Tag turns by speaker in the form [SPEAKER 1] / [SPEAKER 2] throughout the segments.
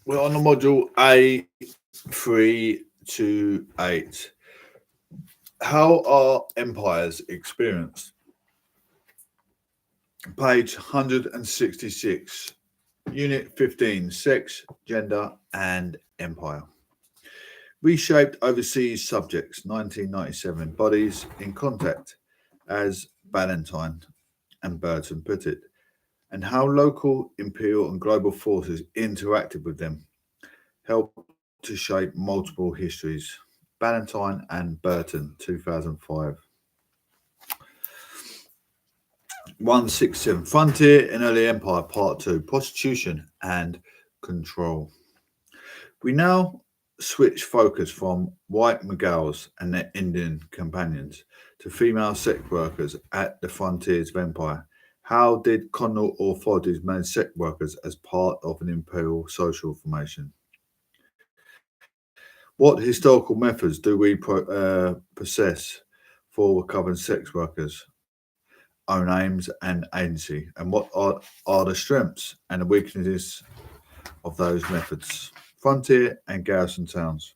[SPEAKER 1] We're on the module A328. How are empires experienced? Page 166, Unit 15, Sex, Gender and Empire. Reshaped overseas subjects, 1997, bodies in contact, as Ballantyne and Burton put it, and how local, imperial and global forces interacted with them helped to shape multiple histories. Ballantyne and Burton, 2005. 167, Frontier and Early Empire, Part 2, Prostitution and Control. We now switch focus from white Mughals and their Indian companions to female sex workers at the frontiers of empire. How did colonial authorities manage sex workers as part of an imperial social formation? What historical methods do we possess for recovering sex workers, own aims and agency, and what are the strengths and the weaknesses of those methods? Frontier and garrison towns.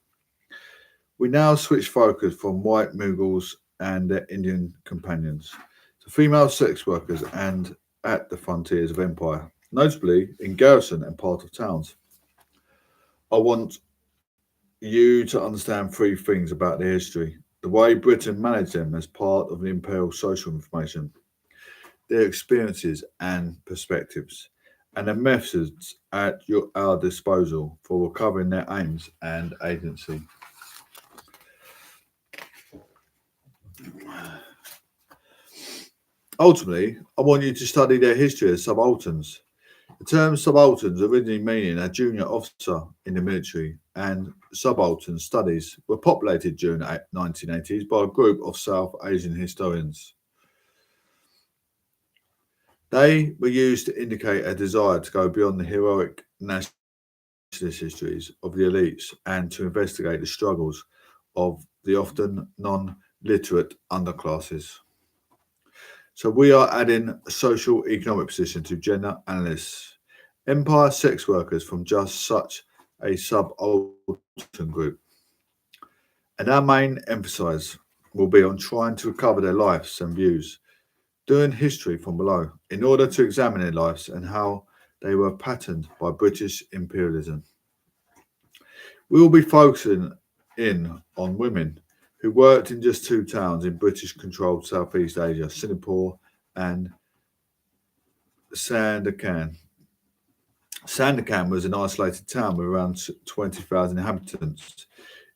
[SPEAKER 1] We now switch focus from white Mughals and their Indian companions to female sex workers and at the frontiers of empire, notably in garrison and part of towns. I want you to understand three things about their history: the way Britain managed them as part of the imperial social information, their experiences and perspectives, and the methods at our disposal for recovering their aims and agency. Ultimately, I want you to study their history as subalterns. The term subalterns originally meaning a junior officer in the military, and subaltern studies were populated during the 1980s by a group of South Asian historians. They were used to indicate a desire to go beyond the heroic nationalist histories of the elites and to investigate the struggles of the often non-literate underclasses. So we are adding a social economic position to gender analysts. Empire sex workers from just such a subaltern group. And our main emphasis will be on trying to recover their lives and views, doing history from below, in order to examine their lives and how they were patterned by British imperialism. We will be focusing in on women who worked in just two towns in British-controlled Southeast Asia, Singapore and Sandakan. Sandakan was an isolated town with around 20,000 inhabitants.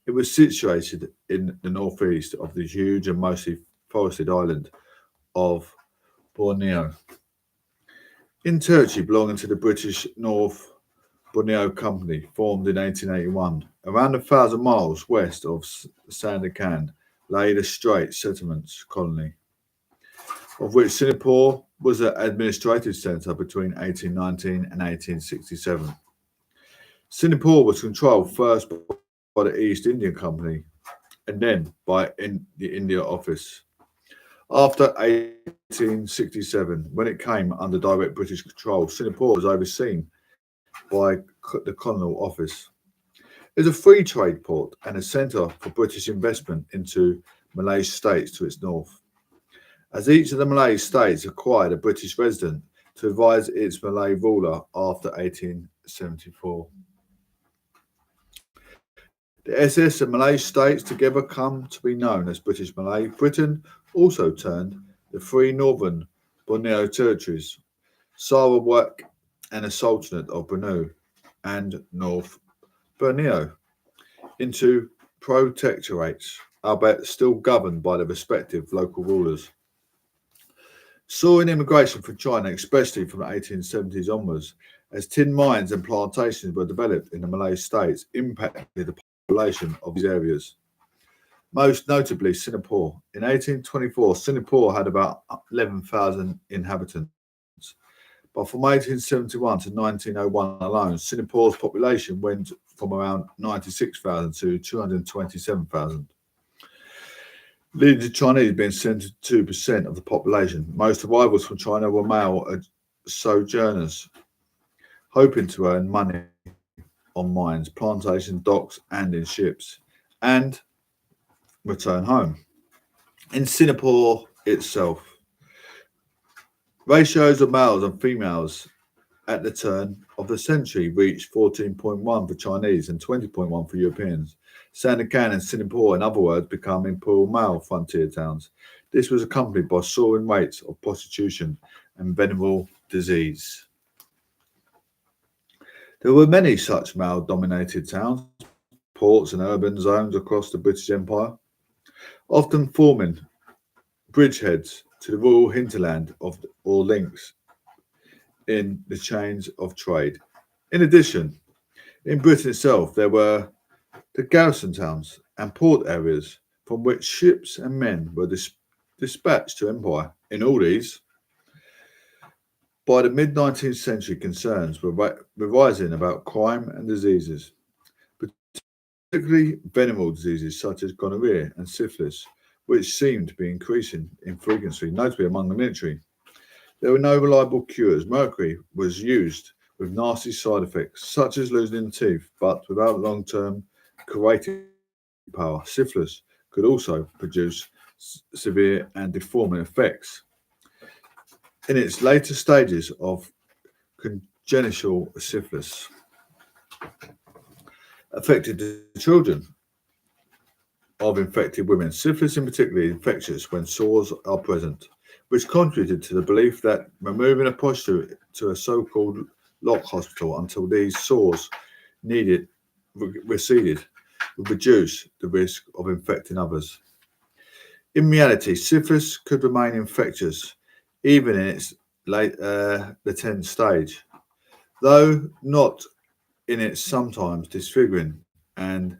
[SPEAKER 1] It was situated in the northeast of the huge and mostly forested island of Borneo. In Turkey, belonging to the British North Borneo Company, formed in 1881, around 1,000 miles west of Sandakan lay the Strait Settlements Colony, of which Singapore was an administrative centre between 1819 and 1867. Singapore was controlled first by the East India Company and then by the India Office. After 1867, when it came under direct British control, Singapore was overseen by the Colonial Office. It is a free trade port and a centre for British investment into Malay states to its north. As each of the Malay states acquired a British resident to advise its Malay ruler after 1874. The SS and Malay states together come to be known as British Malay. Britain also turned the three northern Borneo territories, Sarawak and the Sultanate of Brunei and North Borneo, into protectorates, albeit still governed by the respective local rulers. Soaring immigration from China, especially from the 1870s onwards, as tin mines and plantations were developed in the Malay states, impacted the population of these areas. Most notably Singapore. In 1824, Singapore had about 11,000 inhabitants. But from 1871 to 1901 alone, Singapore's population went from around 96,000 to 227,000. Leading to Chinese being 72% of the population. Most arrivals from China were male sojourners, hoping to earn money on mines, plantations, docks, and in ships, and return home. In Singapore itself, ratios of males and females at the turn of the century reached 14.1 for Chinese and 20.1 for Europeans. Sandakan and Singapore, in other words, become imperial male frontier towns. This was accompanied by soaring rates of prostitution and venereal disease. There were many such male-dominated towns, ports and urban zones across the British Empire, often forming bridgeheads to the rural hinterland or links in the chains of trade. In addition, in Britain itself, there were the garrison towns and port areas from which ships and men were dispatched to empire. In all these, by the mid-19th century, concerns were rising about crime and diseases, particularly venereal diseases such as gonorrhea and syphilis, which seemed to be increasing in frequency, notably among the military. There were no reliable cures. Mercury was used with nasty side effects, such as losing teeth, but without long-term curative power. Syphilis could also produce severe and deforming effects. In its later stages of congenital syphilis, affected the children of infected women. Syphilis, in particular, is infectious when sores are present, which contributed to the belief that removing a prostitute to a so-called lock hospital until these sores receded would reduce the risk of infecting others. In reality, syphilis could remain infectious even in its latent stage, though not in its sometimes disfiguring and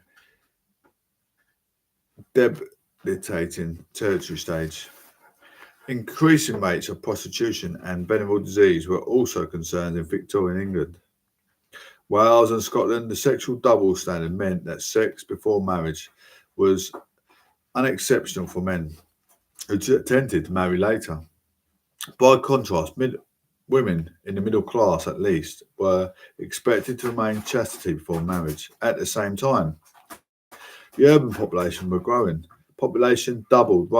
[SPEAKER 1] debilitating tertiary stage. Increasing rates of prostitution and venereal disease were also concerns in Victorian England. Wales and Scotland, the sexual double standard meant that sex before marriage was unexceptional for men who tended to marry later. By contrast, women in the middle class, at least, were expected to remain chastity before marriage. At the same time, the urban population were growing. Population doubled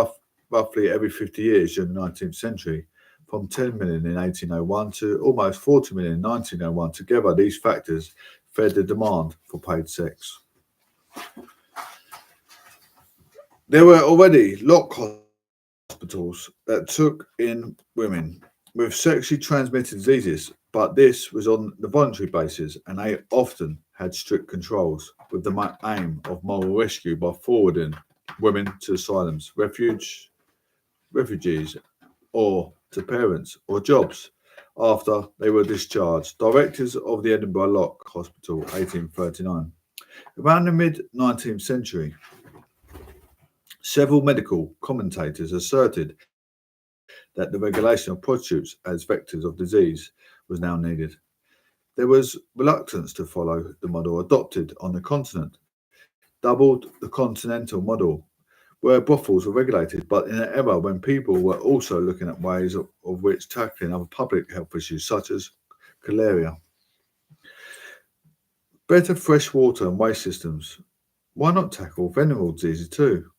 [SPEAKER 1] roughly every 50 years during the 19th century, from 10 million in 1801 to almost 40 million in 1901. Together, these factors fed the demand for paid sex. There were already lock hospitals that took in women with sexually transmitted diseases, but this was on the voluntary basis, and they often had strict controls with the aim of moral rescue by forwarding women to asylums, refugees, or to parents or jobs after they were discharged. Directors of the Edinburgh Lock Hospital, 1839. Around the mid-19th century, several medical commentators asserted that the regulation of prostitutes as vectors of disease was now needed. There was reluctance to follow the model adopted on the continent, doubled the continental model, where brothels were regulated, but in an era when people were also looking at ways of which tackling other public health issues such as cholera. Better fresh water and waste systems. Why not tackle venereal diseases too?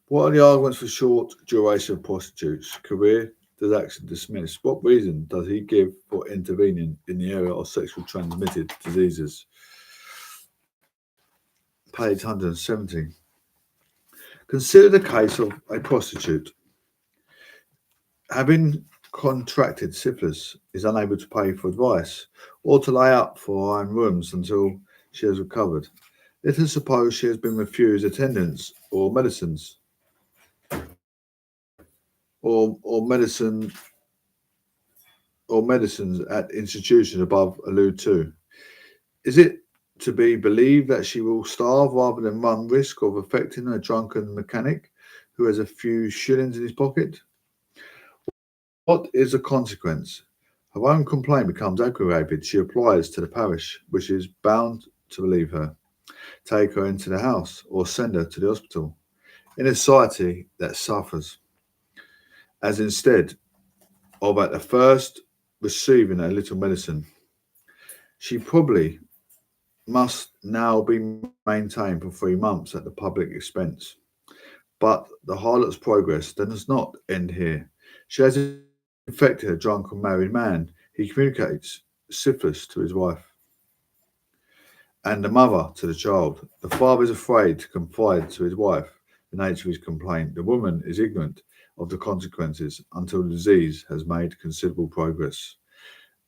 [SPEAKER 1] What are the arguments for short duration of prostitutes' career? Does action dismiss? What reason does he give for intervening in the area of sexually transmitted diseases? Page 170. Consider the case of a prostitute. Having contracted syphilis, is unable to pay for advice or to lay up for her own rooms until she has recovered. Let us suppose she has been refused attendance or medicines or medicines at institutions above alluded to. Is it to be believed that she will starve rather than run risk of affecting a drunken mechanic who has a few shillings in his pocket? What is the consequence? Her own complaint becomes aggravated. She applies to the parish, which is bound to relieve her, take her into the house, or send her to the hospital. In a society that suffers, as instead of at the first receiving a little medicine, she probably must now be maintained for 3 months at the public expense. But the harlot's progress does not end here. She has infected a drunken married man. He communicates syphilis to his wife and the mother to the child. The father is afraid to confide to his wife the nature of his complaint. The woman is ignorant of the consequences until the disease has made considerable progress.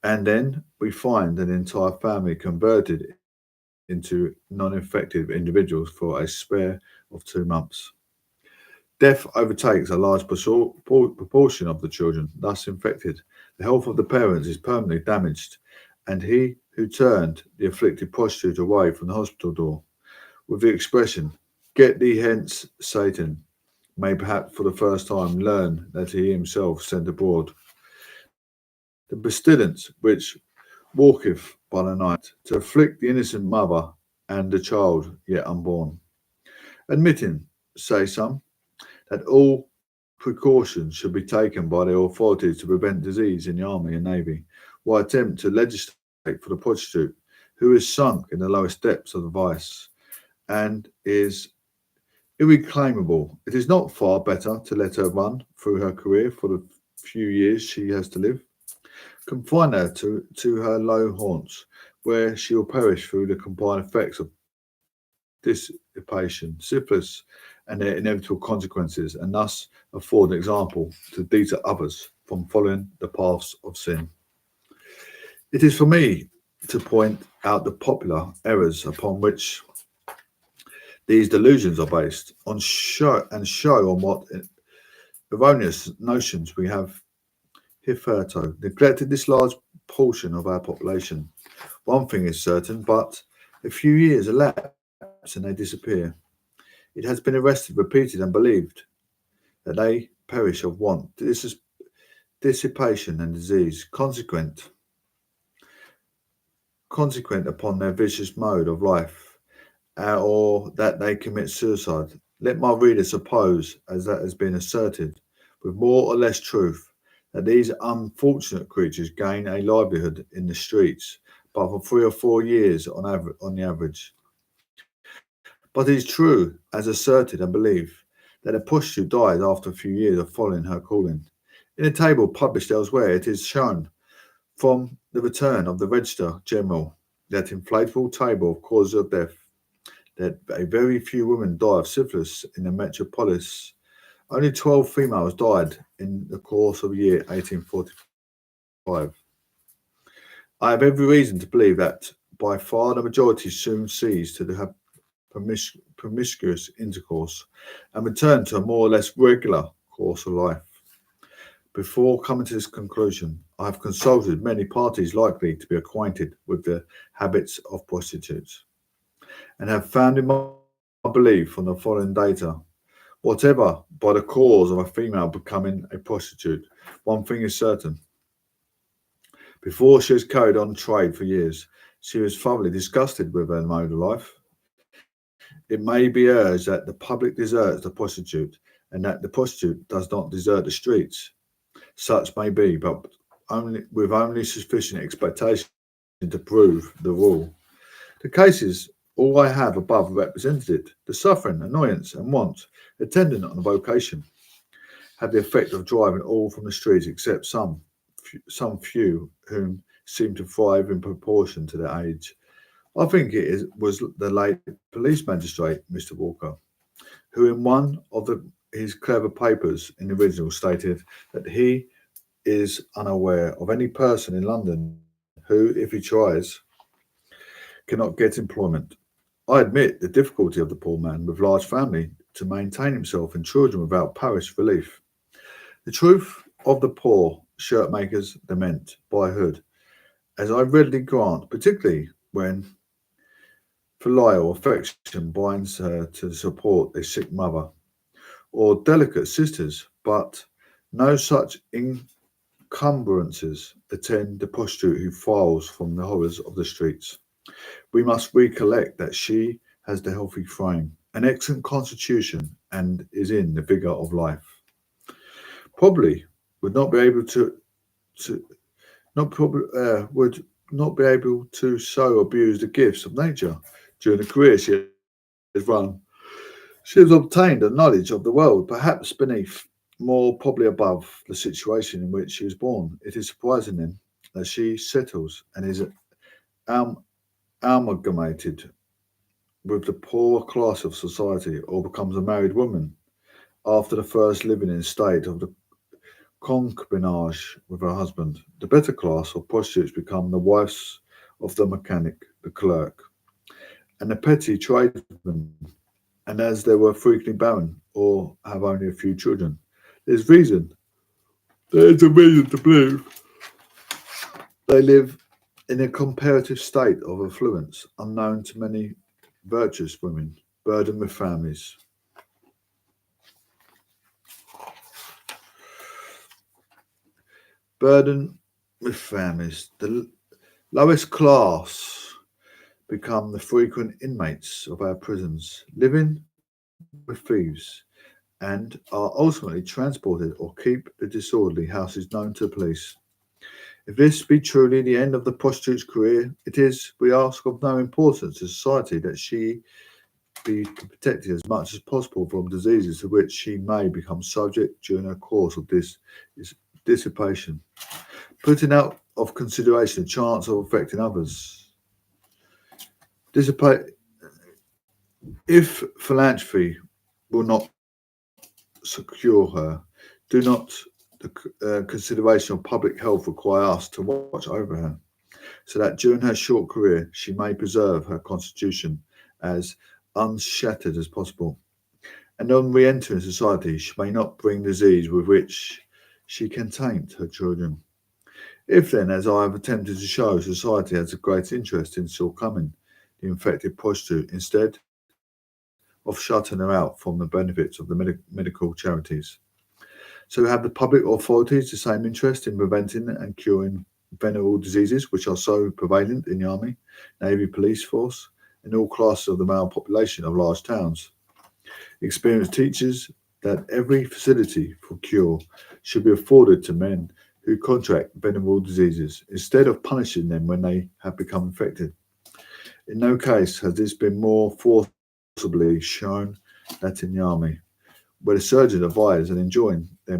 [SPEAKER 1] And then we find an entire family converted into non-infective individuals for a spare of 2 months. Death overtakes a large proportion of the children thus infected. The health of the parents is permanently damaged, and he who turned the afflicted prostitute away from the hospital door with the expression, "Get thee hence, Satan," may perhaps for the first time learn that he himself sent abroad the pestilence which walketh by the night to afflict the innocent mother and the child yet unborn. Admitting, say some, that all precautions should be taken by the authorities to prevent disease in the army and navy, while attempt to legislate for the prostitute who is sunk in the lowest depths of the vice and is irreclaimable. It is not far better to let her run through her career for the few years she has to live. Confine her to her low haunts, where she will perish through the combined effects of dissipation, syphilis, and their inevitable consequences, and thus afford an example to deter others from following the paths of sin. It is for me to point out the popular errors upon which these delusions are based, on show on what erroneous notions we have hitherto neglected this large portion of our population. One thing is certain, but a few years elapse and they disappear. It has been arrested, repeated, and believed that they perish of want, dissipation, and disease, consequent upon their vicious mode of life, or that they commit suicide. Let my reader suppose, as that has been asserted, with more or less truth, that these unfortunate creatures gain a livelihood in the streets, but for 3 or 4 years on the average. But it is true, as asserted and believed, that a prostitute dies after a few years of following her calling. In a table published elsewhere, it is shown from the return of the Register General, that inflatable table of causes of death, that a very few women die of syphilis in the metropolis. Only 12 females died in the course of the year 1845. I have every reason to believe that by far the majority soon ceased to have promiscuous intercourse and returned to a more or less regular course of life. Before coming to this conclusion, I have consulted many parties likely to be acquainted with the habits of prostitutes, and have founded my belief on the following data. Whatever by the cause of a female becoming a prostitute, one thing is certain. Before she has carried on trade for years, she was thoroughly disgusted with her mode of life. It may be urged that the public deserts the prostitute, and that the prostitute does not desert the streets. Such may be, but only sufficient expectation to prove the rule. The cases all I have above represented it. The suffering, annoyance, and want attendant on the vocation had the effect of driving all from the streets except some few whom seem to thrive in proportion to their age. I think was the late police magistrate, Mr. Walker, who in one of his clever papers in the original stated that he is unaware of any person in London who, if he tries, cannot get employment. I admit the difficulty of the poor man with large family to maintain himself and children without parish relief. The truth of the poor shirt makers lament by Hood, as I readily grant, particularly when filial affection binds her to support a sick mother or delicate sisters, but no such encumbrances attend the prostitute who files from the horrors of the streets. We must recollect that she has the healthy frame, an excellent constitution, and is in the vigour of life. Probably would not be able to not probably would not be able to so abuse the gifts of nature. During the career she has run, she has obtained a knowledge of the world, perhaps beneath, more probably above, the situation in which she was born. It is surprising then that she settles and is am- amalgamated with the poorer class of society or becomes a married woman after the first living in state of the concubinage with her husband. The better class of prostitutes become the wives of the mechanic, the clerk, and the petty tradesmen, and as they were frequently barren or have only a few children, there's reason, there is a reason to believe they live in a comparative state of affluence unknown to many virtuous women burdened with families. Burdened with families. The lowest class become the frequent inmates of our prisons, living with thieves, and are ultimately transported or keep the disorderly houses known to the police. If this be truly the end of the prostitute's career, it is, we ask, of no importance to society that she be protected as much as possible from diseases to which she may become subject during her course of this dissipation, putting out of consideration the chance of affecting others. Dissipate if philanthropy will not secure her, do not the consideration of public health require us to watch over her, so that during her short career she may preserve her constitution as unshattered as possible, and on re-entering society she may not bring disease with which she can taint her children. If then, as I have attempted to show, society has a great interest in succumbing the infected prostitute instead of shutting her out from the benefits of the medical charities. So have the public authorities the same interest in preventing and curing venereal diseases which are so prevalent in the army, navy, police force, and all classes of the male population of large towns. Experience teaches that every facility for cure should be afforded to men who contract venereal diseases instead of punishing them when they have become infected. In no case has this been more forcibly shown than in the army, where the surgeons advise and enjoin their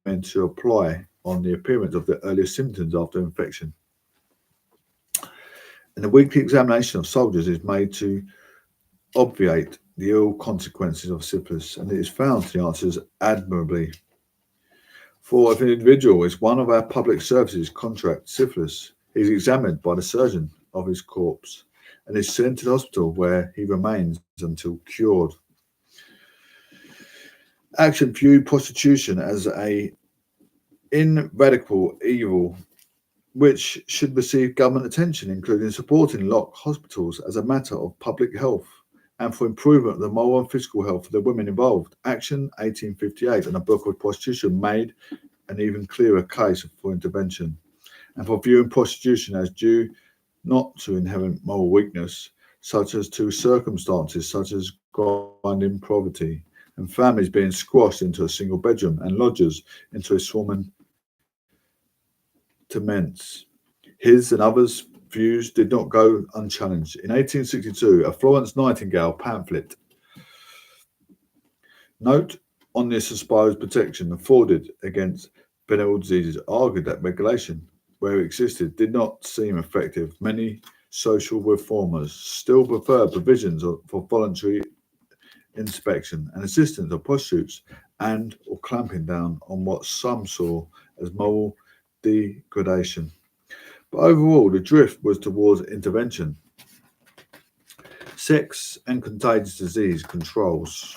[SPEAKER 1] men to apply on the appearance of the earliest symptoms after infection. And the weekly examination of soldiers is made to obviate the ill consequences of syphilis, and it is found to the answers admirably. For if an individual is one of our public services contract syphilis, he is examined by the surgeon of his corpse and is sent to the hospital where he remains until cured. Action viewed prostitution as a ineradicable evil which should receive government attention, including supporting locked hospitals as a matter of public health and for improvement of the moral and physical health of the women involved. Action 1858 and a book of prostitution made an even clearer case for intervention and for viewing prostitution as due not to inherent moral weakness, such as to circumstances such as grinding poverty and families being squashed into a single bedroom and lodgers into a swarming to His and others' views did not go unchallenged. In 1862, a Florence Nightingale pamphlet, Note on the supposed protection afforded against venereal diseases, argued that regulation, where it existed, did not seem effective. Many social reformers still prefer provisions for voluntary inspection and assistance of prostitutes and or clamping down on what some saw as moral degradation. But overall, the drift was towards intervention. Sex and contagious disease controls.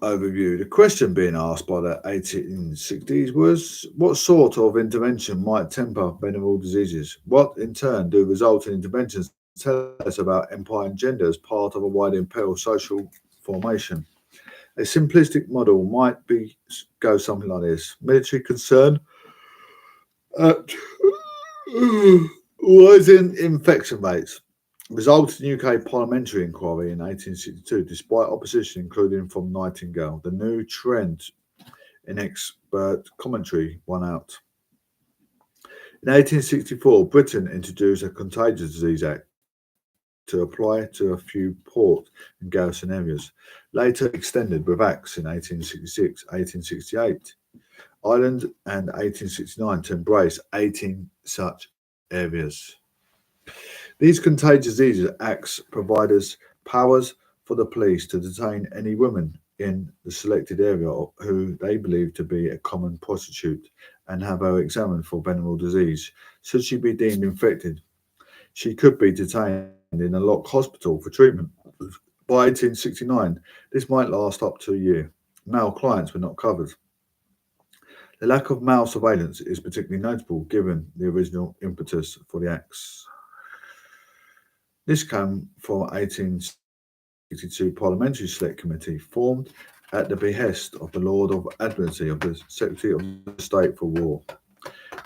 [SPEAKER 1] Overview. The question being asked by the 1860s was what sort of intervention might temper venereal diseases? What in turn do resulting interventions tell us about empire and gender as part of a wider imperial social formation? A simplistic model might be go something like this: military concern at rising infection rates resulted in UK parliamentary inquiry in 1862, despite opposition, including from Nightingale. The new trend in expert commentary won out. In 1864, Britain introduced a Contagious Disease Act to apply to a few port and garrison areas, later extended with acts in 1866, 1868, Ireland, and 1869 to embrace 18 such areas. These Contagious Diseases Acts provide us powers for the police to detain any woman in the selected area who they believe to be a common prostitute and have her examined for venereal disease. Should she be deemed infected, she could be detained in a locked hospital for treatment. By 1869, this might last up to a year. Male clients were not covered. The lack of male surveillance is particularly notable given the original impetus for the Acts. This came from 1862 Parliamentary Select Committee formed at the behest of the Lord of Admiralty of the Secretary of State for War.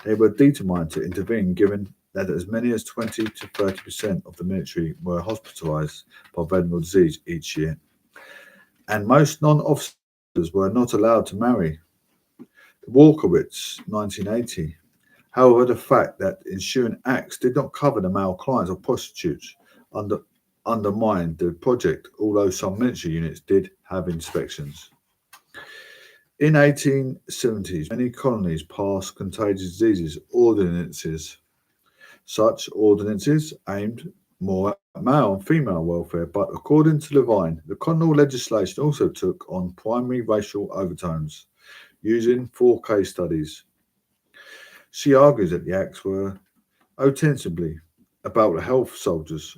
[SPEAKER 1] They were determined to intervene given that as many as 20 to 30% of the military were hospitalised by venereal disease each year, and most non-officers were not allowed to marry. The Walkowitz, 1980. However, the fact that ensuing acts did not cover the male clients of prostitutes undermined the project, although some military units did have inspections. In 1870s, many colonies passed contagious diseases ordinances. Such ordinances aimed more at male and female welfare, but according to Levine, the colonial legislation also took on primary racial overtones, using 4 case studies. She argues that the acts were ostensibly about health soldiers,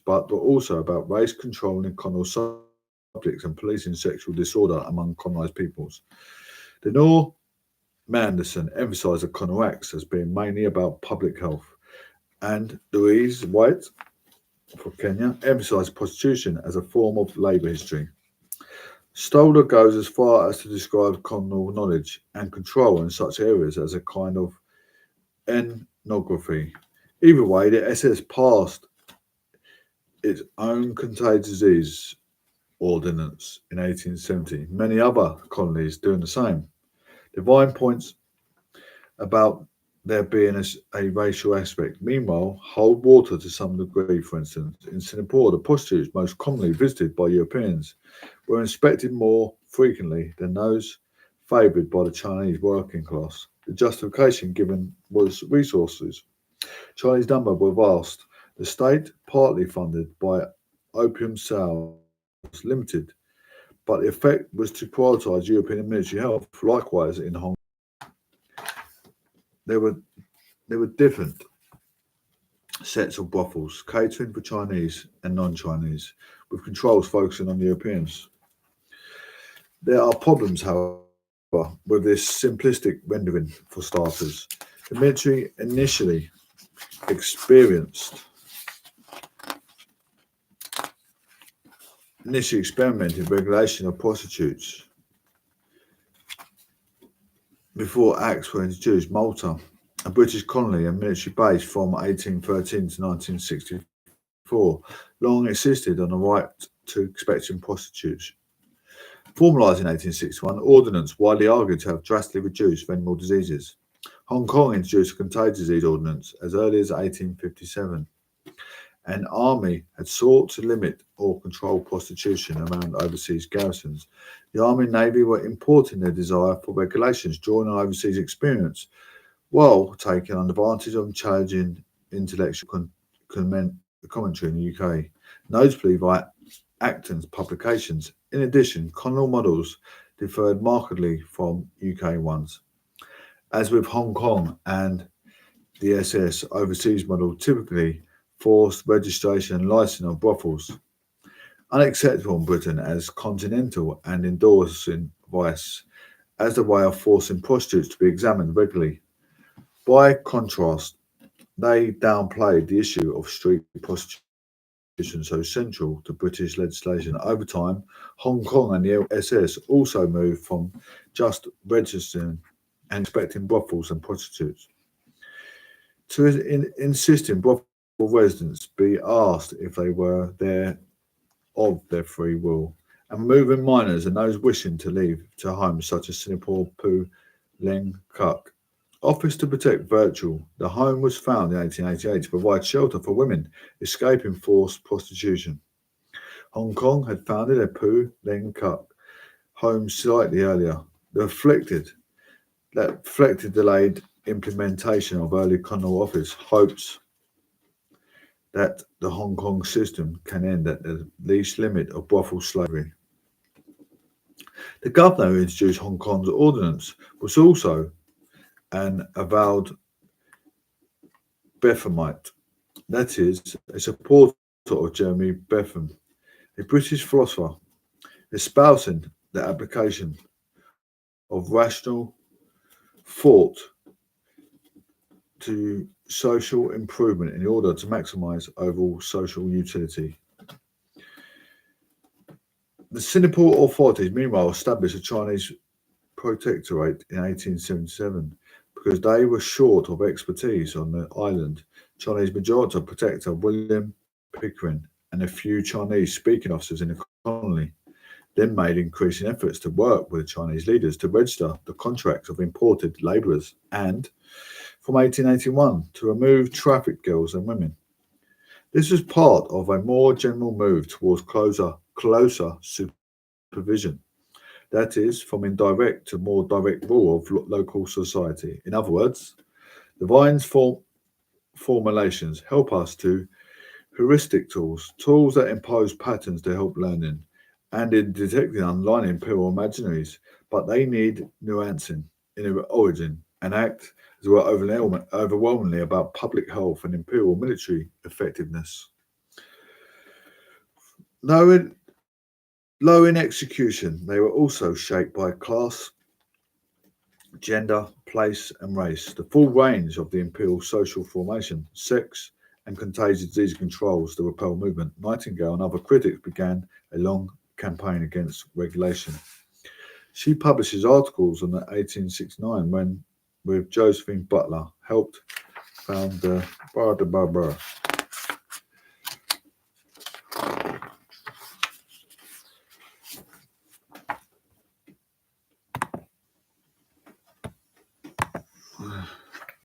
[SPEAKER 1] but were also about race control in colonial subjects and policing sexual disorder among colonized peoples. The Nor Manderson emphasised the colonial acts as being mainly about public health, and Louise White for Kenya emphasised prostitution as a form of labour history. Stoller goes as far as to describe colonial knowledge and control in such areas as a kind of ethnography. Either way, the SS passed its own contagious disease ordinance in 1870. Many other colonies doing the same. Divine points about there being a racial aspect. Meanwhile, hold water to some degree. For instance, in Singapore, the prostitutes most commonly visited by Europeans were inspected more frequently than those favoured by the Chinese working class. The justification given was resources. Chinese numbers were vast. The state, partly funded by opium sales, limited, but the effect was to prioritise European military health. Likewise, in Hong Kong, there were different sets of brothels catering for Chinese and non-Chinese, with controls focusing on Europeans. There are problems, however, with this simplistic rendering for starters. The military initially experimented regulation of prostitutes before acts were introduced. Malta, a British colony and military base from 1813 to 1964, long insisted on the right to expecting prostitutes. Formalised in 1861, ordinance widely argued to have drastically reduced venereal diseases. Hong Kong introduced a contagious disease ordinance as early as 1857. An army had sought to limit or control prostitution around overseas garrisons. The Army and Navy were importing their desire for regulations, drawing on overseas experience, while taking advantage of challenging intellectual commentary in the UK, notably via Acton's publications. In addition, colonial models differed markedly from UK ones. As with Hong Kong and the SS, overseas model typically forced registration and licensing of brothels, unacceptable in Britain as continental, and endorsing vice as the way of forcing prostitutes to be examined regularly. By contrast, they downplayed the issue of street prostitution, so central to British legislation. Over time, Hong Kong and the SS also moved from just registering and inspecting brothels and prostitutes to insisting brothel residents be asked if they were there of their free will, and moving minors and those wishing to leave to homes such as Singapore, Poo, Leng Kuk, Office to Protect Virtual. The home was founded in 1888 to provide shelter for women escaping forced prostitution. Hong Kong had founded a Pu Leng Kuk home slightly earlier. That reflected delayed implementation of early colonial office hopes that the Hong Kong system can end at the least limit of brothel slavery. The governor who introduced Hong Kong's ordinance was also an avowed Bethamite, that is, a supporter of Jeremy Bentham, a British philosopher, espousing the application of rational thought to social improvement in order to maximize overall social utility. The Singapore authorities, meanwhile, established a Chinese protectorate in 1877 because they were short of expertise on the island. Chinese Majority Protector William Pickering and a few Chinese speaking officers in the colony then made increasing efforts to work with the Chinese leaders to register the contracts of imported labourers and, from 1881, to remove trafficked girls and women. This was part of a more general move towards closer supervision, that is, from indirect to more direct rule of local society. In other words, the Vine's formulations help us to heuristic tools that impose patterns to help learning, and in detecting underlying imperial imaginaries, but they need nuancing in their origin and act as well overwhelmingly about public health and imperial military effectiveness. Low in execution, they were also shaped by class, gender, place, and race. The full range of the imperial social formation, sex, and contagious disease controls the repel movement. Nightingale and other critics began a long campaign against regulation. She publishes articles in 1869 when, with Josephine Butler, helped found the Bar de Barbara.